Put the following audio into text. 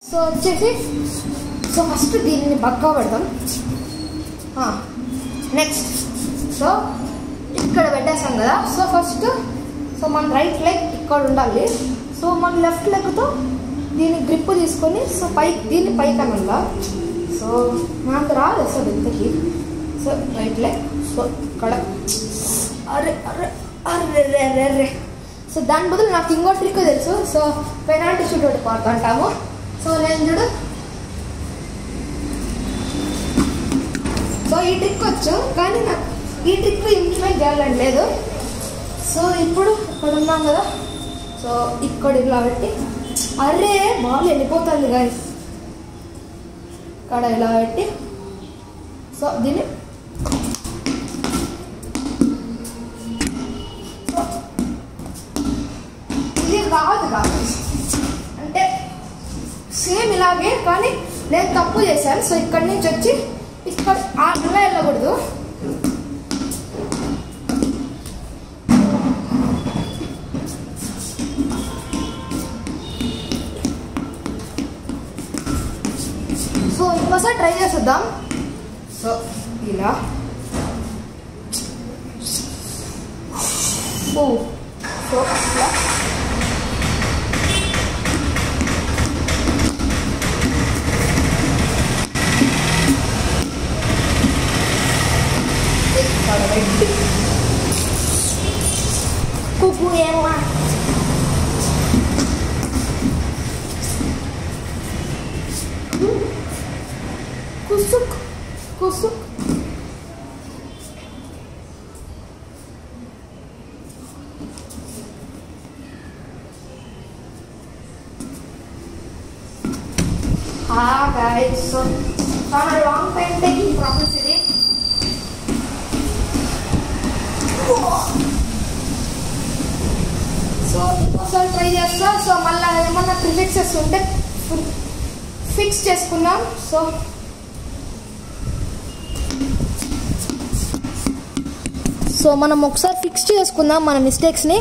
So వచ్చేసి so first దీన్ని పక్కా పెడతాం. నెక్స్ట్ సో ఇక్కడ పెట్టేస్తాం కదా. సో ఫస్ట్ సో మన రైట్ లెగ్ ఇక్కడ ఉండాలి. సో మన లెఫ్ట్ లెగ్తో దీన్ని గ్రిప్ తీసుకొని సో దీన్ని పైకి అనంగా. సో నాకు రాదు సార్ ఇంతకి. సో రైట్ లెగ్ సో ఇక్కడ అరే అరే అరే రే రే. సో దాని బదులు నాకు ఇంకో ట్రిక్ తెలుసు. సో పెనాల్టీ షూట్ ఒకటి పార్ట్ అంటాము. సో నేను చూడు సో ఈ ట్రిక్ వచ్చు, కానీ నాకు ఈ ట్రిక్ ఇంప్లిమెంట్ చేయాలని లేదు. సో ఇప్పుడు ఇక్కడ ఉన్నాం కదా. సో ఇక్కడ ఇలా పెట్టి అరే బాల్ వెళ్ళిపోతుంది గాయస్. ఇక్కడ ఇలా పెట్టి సో దీన్ని ఇది కాదు కాదు అంటే సేమ్ ఇలాగే, కానీ నేను తప్పు చేశాను. సో ఇక్కడి నుంచి వచ్చి ఇక్కడ అలా వెళ్ళకూడదు. సో ఇంకోసారి ట్రై చేద్దాం. సో ఇలా సో అట్లా కుకు ఏమా kusuk kusuk. Guys, so from a long time taking process ini. So ఇంకోసారి ట్రై చేస్తా. సో మళ్ళీ ఏమన్నా ప్రిఫిక్సెస్ ఉంటే ఫిక్స్ చేసుకుందాం. సో మనం ఒకసారి ఫిక్స్ చేసుకుందాం మన మిస్టేక్స్ని.